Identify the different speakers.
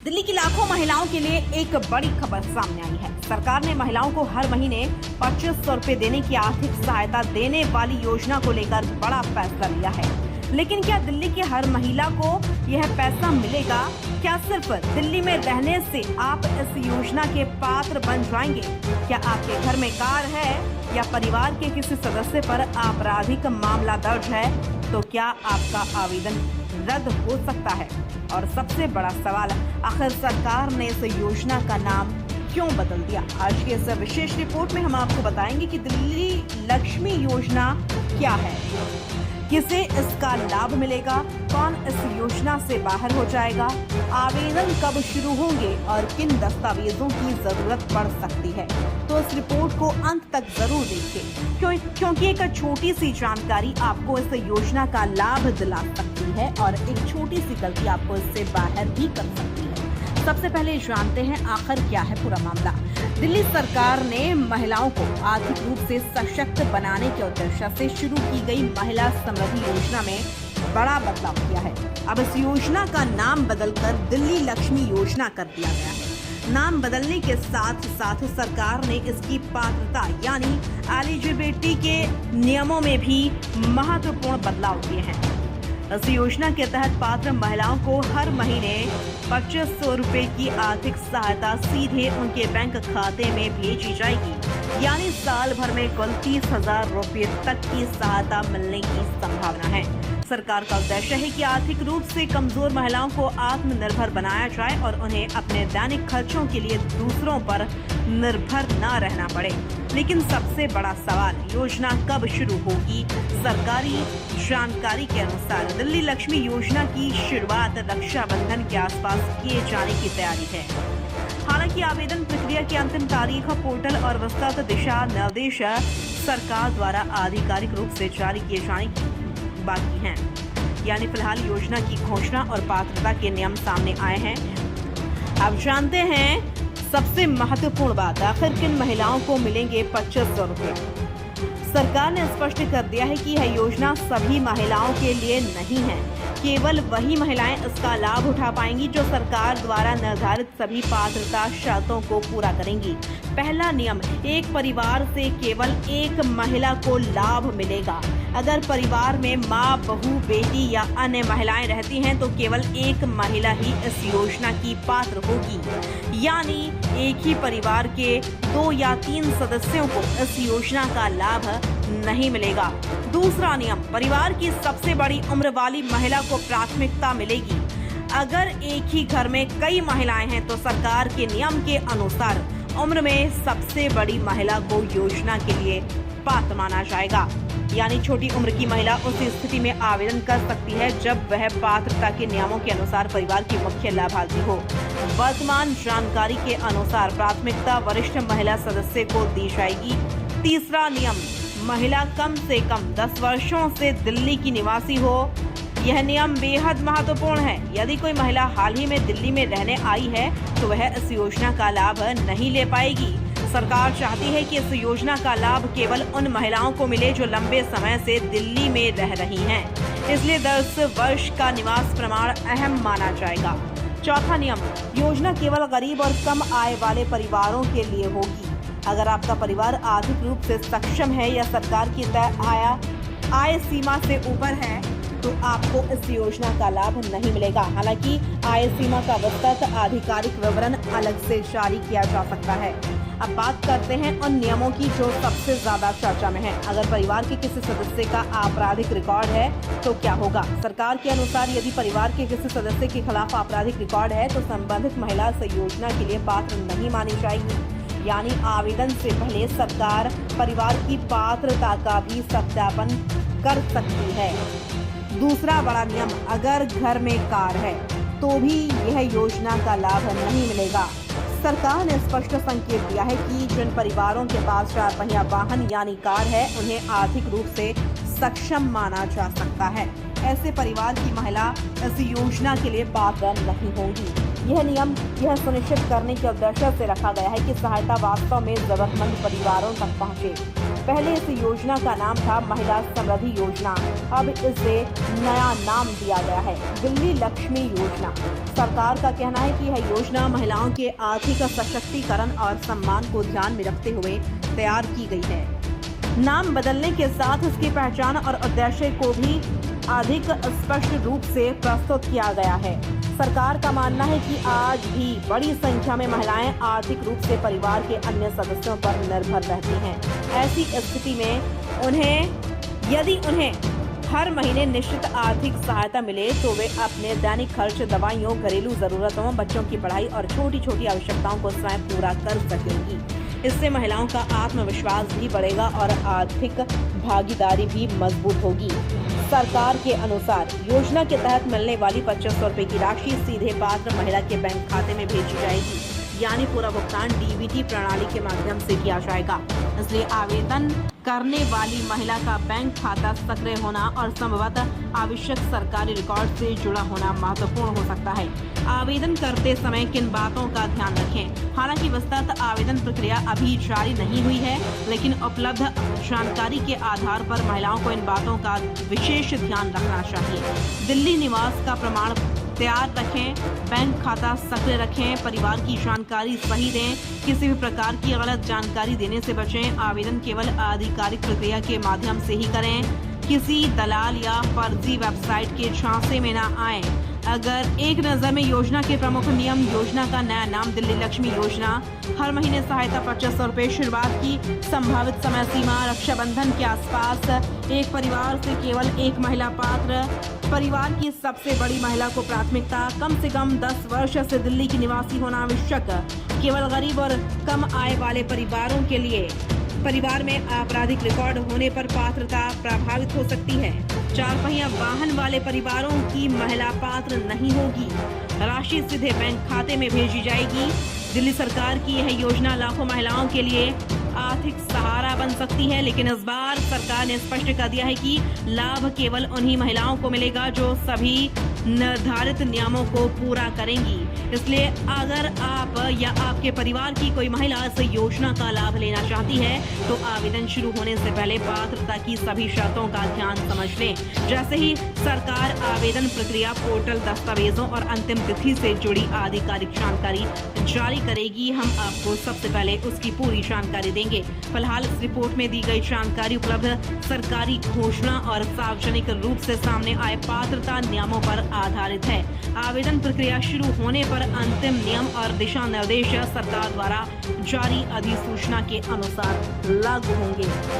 Speaker 1: दिल्ली की लाखों महिलाओं के लिए एक बड़ी खबर सामने आई है। सरकार ने महिलाओं को हर महीने 2500 रुपए देने की आर्थिक सहायता देने वाली योजना को लेकर बड़ा फैसला लिया है। लेकिन क्या दिल्ली की हर महिला को यह पैसा मिलेगा? क्या सिर्फ दिल्ली में रहने से आप इस योजना के पात्र बन जाएंगे? क्या आपके घर में कार है या परिवार के किसी सदस्य पर आपराधिक मामला दर्ज है तो क्या आपका आवेदन रद्द हो सकता है? और सबसे बड़ा सवाल, आखिर सरकार ने इस योजना का नाम क्यों बदल दिया? आज की इस विशेष रिपोर्ट में हम आपको बताएंगे कि दिल्ली लक्ष्मी योजना क्या है, किसे इसका लाभ मिलेगा, कौन इस योजना से बाहर हो जाएगा, आवेदन कब शुरू होंगे और किन दस्तावेजों की जरूरत पड़ सकती है। तो इस रिपोर्ट को अंत तक जरूर देखिए क्योंकि एक छोटी सी जानकारी आपको इस योजना का लाभ दिला सकती है और एक छोटी सी गलती आपको इससे बाहर भी कर सकती है। सबसे पहले जानते हैं आखिर क्या है पूरा मामला। दिल्ली सरकार ने महिलाओं को आर्थिक रूप से सशक्त बनाने के उद्देश्य से शुरू की गई महिला समृद्धि योजना में बड़ा बदलाव किया है। अब इस योजना का नाम बदलकर दिल्ली लक्ष्मी योजना कर दिया गया है। नाम बदलने के साथ साथ सरकार ने इसकी पात्रता यानी एलिजिबिलिटी के नियमों में भी महत्वपूर्ण बदलाव किए हैं। इस योजना के तहत पात्र महिलाओं को हर महीने 2500 रुपए की आर्थिक सहायता सीधे उनके बैंक खाते में भेजी जाएगी, यानी साल भर में कुल 30,000 रुपए तक की सहायता मिलने की संभावना है। सरकार का उद्देश्य है कि आर्थिक रूप से कमजोर महिलाओं को आत्मनिर्भर बनाया जाए और उन्हें अपने दैनिक खर्चों के लिए दूसरों पर निर्भर न रहना पड़े। लेकिन सबसे बड़ा सवाल, योजना कब शुरू होगी? सरकारी जानकारी के अनुसार दिल्ली लक्ष्मी योजना की शुरुआत रक्षाबंधन के आसपास किए जाने की तैयारी है। हालांकि आवेदन प्रक्रिया की अंतिम तारीख, पोर्टल और विस्तृत दिशा निर्देश सरकार द्वारा आधिकारिक रूप से जारी किए जाने की बाकी हैं। यानी फिलहाल योजना की घोषणा और पात्रता के नियम सामने आए हैं। अब जानते हैं सबसे महत्वपूर्ण बात, आखिर किन महिलाओं को मिलेंगे 2500 रुपए। सरकार ने स्पष्ट कर दिया है कि यह योजना सभी महिलाओं के लिए नहीं है। केवल वही महिलाएं इसका लाभ उठा पाएंगी जो सरकार द्वारा निर्धारित सभी पात्रता शर्तों को पूरा करेंगी। पहला नियम, एक परिवार से केवल एक महिला को लाभ मिलेगा। अगर परिवार में माँ, बहू, बेटी या अन्य महिलाएं रहती हैं तो केवल एक महिला ही इस योजना की पात्र होगी, यानी एक ही परिवार के 2 या 3 सदस्यों को इस योजना का लाभ नहीं मिलेगा। दूसरा नियम, परिवार की सबसे बड़ी उम्र वाली महिला को प्राथमिकता मिलेगी। अगर एक ही घर में कई महिलाएं हैं तो सरकार के नियम के अनुसार उम्र में सबसे बड़ी महिला को योजना के लिए पात्र माना जाएगा। यानी छोटी उम्र की महिला उस स्थिति में आवेदन कर सकती है जब वह पात्रता के नियमों के अनुसार परिवार की मुख्य लाभार्थी हो। वर्तमान जानकारी के अनुसार प्राथमिकता वरिष्ठ महिला सदस्य को दी जाएगी। तीसरा नियम, महिला कम से कम 10 वर्षों से दिल्ली की निवासी हो। यह नियम बेहद महत्वपूर्ण है। यदि कोई महिला हाल ही में दिल्ली में रहने आई है तो वह इस योजना का लाभ नहीं ले पाएगी। सरकार चाहती है कि इस योजना का लाभ केवल उन महिलाओं को मिले जो लंबे समय से दिल्ली में रह रही हैं। इसलिए 10 वर्ष का निवास प्रमाण अहम माना जाएगा। चौथा नियम, योजना केवल गरीब और कम आय वाले परिवारों के लिए होगी। अगर आपका परिवार आर्थिक रूप से सक्षम है या सरकार की तय आय सीमा से ऊपर है तो आपको इस योजना का लाभ नहीं मिलेगा। हालांकि आय सीमा का विस्तृत आधिकारिक विवरण अलग से जारी किया जा सकता है। अब बात करते हैं उन नियमों की जो सबसे ज्यादा चर्चा में है। अगर परिवार के किसी सदस्य का आपराधिक रिकॉर्ड है तो क्या होगा? सरकार के अनुसार यदि परिवार के किसी सदस्य के खिलाफ आपराधिक रिकॉर्ड है तो संबंधित महिला इस योजना के लिए पात्र नहीं मानी जाएगी। यानी आवेदन से पहले सरकार परिवार की पात्रता का भी सत्यापन कर सकती है। दूसरा बड़ा नियम, अगर घर में कार है तो भी यह योजना का लाभ नहीं मिलेगा। सरकार ने स्पष्ट संकेत दिया है कि जिन परिवारों के पास 4 पहिया वाहन यानी कार है उन्हें आर्थिक रूप से सक्षम माना जा सकता है। ऐसे परिवार की महिला इस योजना के लिए पात्र नहीं होंगी। यह नियम यह सुनिश्चित करने के उद्देश्य से रखा गया है कि सहायता वास्तव में जरूरतमंद परिवारों तक पहुंचे। पहले इस योजना का नाम था महिला समृद्धि योजना, अब इसे नया नाम दिया गया है दिल्ली लक्ष्मी योजना। सरकार का कहना है कि यह योजना महिलाओं के आर्थिक सशक्तिकरण और सम्मान को ध्यान में रखते हुए तैयार की गई है। नाम बदलने के साथ इसकी पहचान और उद्देश्य को भी अधिक स्पष्ट रूप से प्रस्तुत किया गया है। सरकार का मानना है कि आज भी बड़ी संख्या में महिलाएं आर्थिक रूप से परिवार के अन्य सदस्यों पर निर्भर रहती हैं। ऐसी स्थिति में यदि उन्हें हर महीने निश्चित आर्थिक सहायता मिले तो वे अपने दैनिक खर्च, दवाइयों, घरेलू जरूरतों, बच्चों की पढ़ाई और छोटी छोटी आवश्यकताओं को स्वयं पूरा कर सकेंगी। इससे महिलाओं का आत्मविश्वास भी बढ़ेगा और आर्थिक भागीदारी भी मजबूत होगी। सरकार के अनुसार योजना के तहत मिलने वाली 2500 रुपए की राशि सीधे पात्र महिला के बैंक खाते में भेजी जाएगी, यानी पूरा भुगतान डीबीटी प्रणाली के माध्यम से किया जाएगा। इसलिए आवेदन करने वाली महिला का बैंक खाता सक्रिय होना और संभवतः आवश्यक सरकारी रिकॉर्ड से जुड़ा होना महत्वपूर्ण हो सकता है। आवेदन करते समय किन बातों का ध्यान रखें? हालांकि विस्तृत आवेदन प्रक्रिया अभी जारी नहीं हुई है, लेकिन उपलब्ध जानकारी के आधार पर महिलाओं को इन बातों का विशेष ध्यान रखना चाहिए। दिल्ली निवास का प्रमाण तैयार रखें, बैंक खाता सक्रिय रखें, परिवार की जानकारी सही दें, किसी भी प्रकार की गलत जानकारी देने से बचें। आवेदन केवल आधिकारिक प्रक्रिया के माध्यम से ही करें, किसी दलाल या फर्जी वेबसाइट के झांसे में न आएं। अगर एक नजर में योजना के प्रमुख नियम, योजना का नया नाम दिल्ली लक्ष्मी योजना, हर महीने सहायता 2500 रुपए, शुरुआत की संभावित समय सीमा, रक्षाबंधन के आसपास एक परिवार से केवल एक महिला पात्र, परिवार की सबसे बड़ी महिला को प्राथमिकता, कम से कम 10 वर्ष से दिल्ली की निवासी होना आवश्यक, केवल गरीब और कम आय वाले परिवारों के लिए, परिवार में आपराधिक रिकॉर्ड होने पर पात्रता प्रभावित हो सकती है, 4 पहिया वाहन वाले परिवारों की महिला पात्र नहीं होगी, राशि सीधे बैंक खाते में भेजी जाएगी। दिल्ली सरकार की यह योजना लाखों महिलाओं के लिए आर्थिक सहारा बन सकती है, लेकिन इस बार सरकार ने स्पष्ट कर दिया है कि लाभ केवल उन्हीं महिलाओं को मिलेगा जो सभी निर्धारित नियमों को पूरा करेंगी। इसलिए अगर आप या आपके परिवार की कोई महिला इस योजना का लाभ लेना चाहती है तो आवेदन शुरू होने से पहले पात्रता की सभी शर्तों का ध्यान समझ लें। जैसे ही सरकार आवेदन प्रक्रिया, पोर्टल, दस्तावेजों और अंतिम तिथि से जुड़ी आधिकारिक जानकारी जारी करेगी, हम आपको सबसे पहले उसकी पूरी जानकारी देंगे। फिलहाल इस रिपोर्ट में दी गई जानकारी उपलब्ध सरकारी घोषणा और सार्वजनिक रूप से सामने आए पात्रता नियमों पर आधारित है। आवेदन प्रक्रिया शुरू होने पर अंतिम नियम और दिशा निर्देश सरकार द्वारा जारी अधिसूचना के अनुसार लागू होंगे।